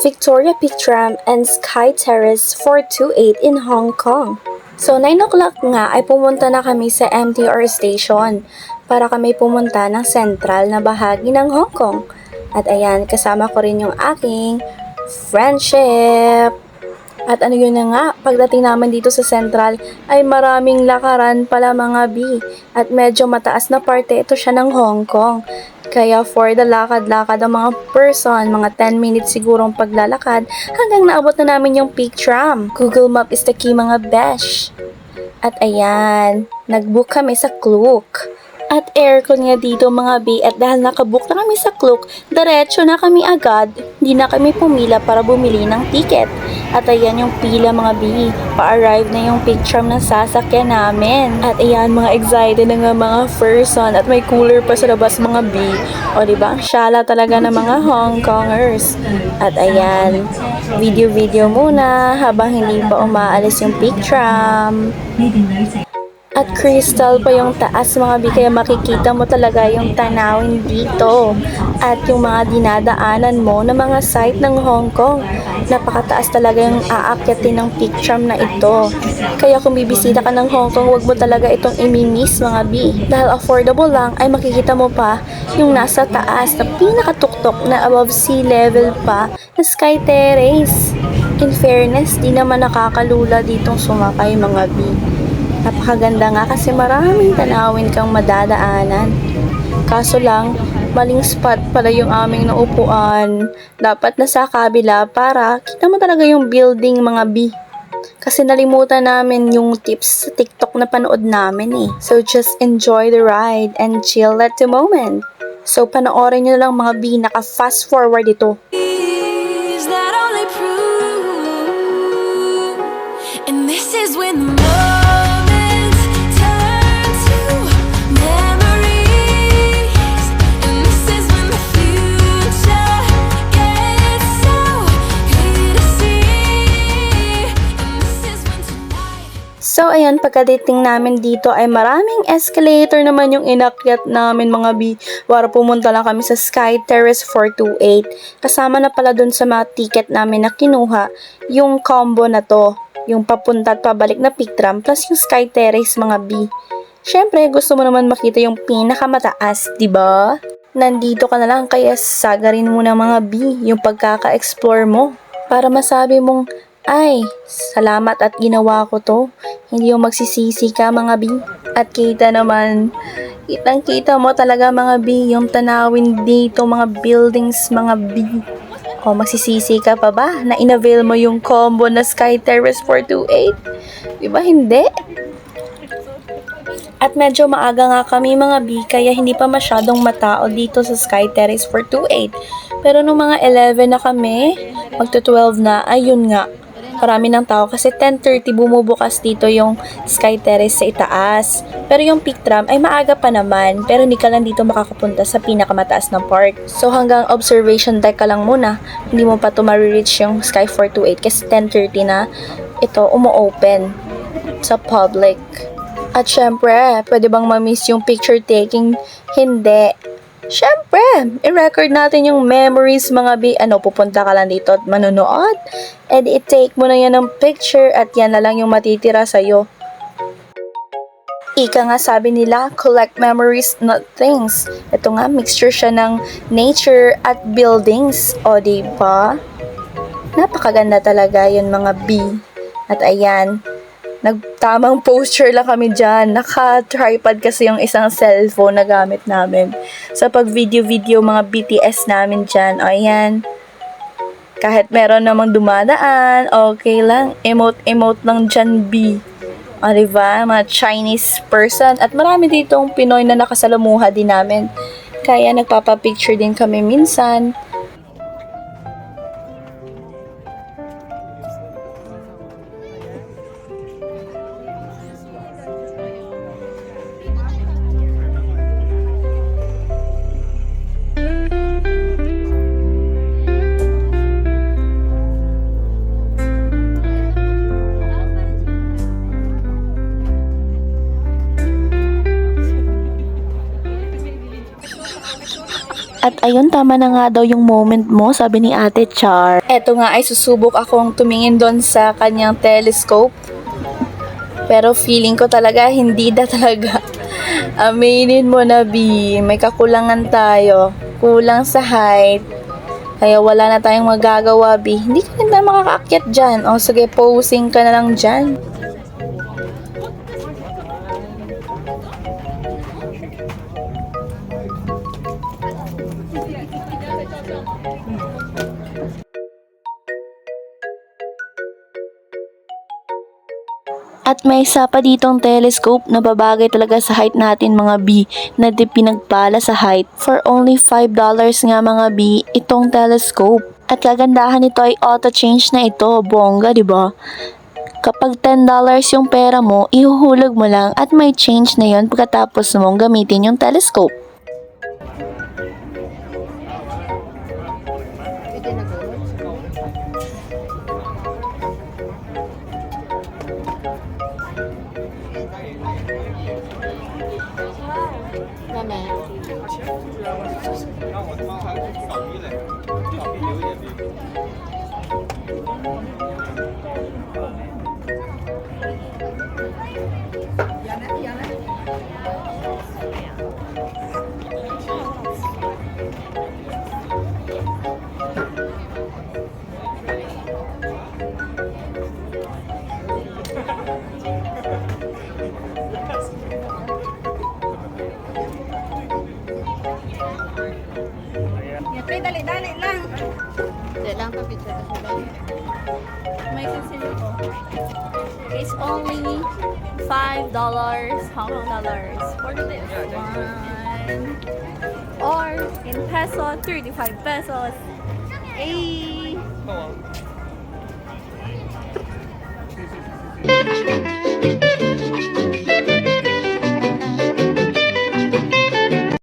Victoria Peak Tram and Sky Terrace 428 in Hong Kong. So 9 o'clock nga ay pumunta na kami sa MTR station para kami pumunta ng sentral na bahagi ng Hong Kong. At ayan, kasama ko rin yung aking friendship. At ano yun na nga, pagdating naman dito sa Central ay maraming lakaran pala mga B. At medyo mataas na parte ito siya ng Hong Kong. Kaya for the lakad-lakad ang mga person, mga 10 minutes sigurong paglalakad hanggang naabot na namin yung peak tram. Google Map is the key mga besh. At ayan, nag-book kami sa Klook. At aircon nga dito mga B, at dahil nakabook na kami sa Klook, diretso na kami agad. Hindi na kami pumila para bumili ng ticket. At ayan yung pila mga B, pa-arrive na yung peak tram ng sasakyan namin. At ayan, mga excited na nga mga person, at may cooler pa sa labas mga B. O diba, ang syala talaga ng mga Hong Kongers. At ayan, video-video muna habang hindi pa umaalis yung peak tram. At crystal pa yung taas mga B, kaya makikita mo talaga yung tanawin dito. At yung mga dinadaanan mo na mga site ng Hong Kong. Napakataas talaga yung aakyatin ng peak tram na ito. Kaya kung bibisita ka ng Hong Kong, wag mo talaga itong imimiss mga B. Dahil affordable lang, ay makikita mo pa yung nasa taas na pinakatuktok na above sea level pa na Sky Terrace. In fairness, di naman nakakalula ditong sumakay mga B. Napakaganda nga kasi maraming tanawin kang madadaanan. Kaso lang, maling spot pala yung aming naupuan. Dapat nasa kabila para kita mo talaga yung building mga B. Kasi nalimutan namin yung tips sa TikTok na panood namin eh. So just enjoy the ride and chill at the moment. So panoorin nyo na lang mga B, naka-fast forward ito. Is that all they prove? And this is when So, ayan, pagkadating namin dito ay maraming escalator naman yung inakyat namin mga B. Para pumunta lang kami sa Sky Terrace 428. Kasama na pala dun sa mga ticket namin na kinuha, yung combo na to. Yung papunta at pabalik na peak tram plus yung Sky Terrace mga B. Syempre, gusto mo naman makita yung pinakamataas, diba? Nandito ka na lang kaya sagarin mo na mga B yung pagkaka-explore mo. Para masabi mong, ay, salamat at ginawa ko to. Hindi yung magsisisi ka mga B. At kita naman, kitang-kita mo talaga mga B, yung tanawin dito, mga buildings mga B. O magsisisi ka pa ba na inavail mo yung combo na Sky Terrace 428? Diba hindi? At medyo maaga nga kami mga B, kaya hindi pa masyadong matao dito sa Sky Terrace 428. Pero nung mga 11 na kami, magto-12 na, ayun nga. Marami ng tao kasi 10:30 bumubukas dito yung Sky Terrace sa itaas. Pero yung peak tram ay maaga pa naman, pero hindi ka lang dito makakapunta sa pinakamataas na part. So hanggang observation deck ka lang muna, hindi mo pa to ma-reach yung Sky 428 kasi 10:30 na ito umo-open sa public. At syempre, pwede bang ma-miss yung picture taking? Hindi. Syempre, i-record natin yung memories mga B. Ano, pupunta ka lang dito at manonood? And i-take mo na yan ng picture at yan na lang yung matitira sa'yo. Ika nga sabi nila, collect memories, not things. Ito nga, mixture siya ng nature at buildings. O, diba? Napakaganda talaga yun mga B. At ayan, nagtamang posture lang kami dyan. Naka-tripod kasi yung isang cellphone na gamit namin. Sa pag-video-video mga BTS namin dyan. O ayan. Kahit meron namang dumadaan, okay lang. Emote lang dyan B. O diba? Mga Chinese person. At marami ditong Pinoy na nakasalamuha din namin. Kaya nagpapapicture din kami minsan. At ayun, tama na nga daw yung moment mo, sabi ni Ate Char. Eto nga ay susubok akong tumingin doon sa kanyang telescope. Pero feeling ko talaga, hindi na talaga. Aminin mo na, B. May kakulangan tayo. Kulang sa height. Kaya wala na tayong magagawa, B. Hindi ka na makakaakyat dyan. O sige, posing ka na lang dyan. At may isa pa ditong telescope na babagay talaga sa height natin mga B, na di pinagpala sa height. For only $5 nga mga B, itong telescope. At kagandahan nito ay auto-change na ito, bongga, di ba? Kapag $10 yung pera mo, ihuhulog mo lang at may change na yon pagkatapos mong gamitin yung telescope. Dali lang. Dali lang pa picture ko ba? May sisili ko. It's only $5 Hong Kong dollars for this one. Or in peso, 35 pesos. Hey!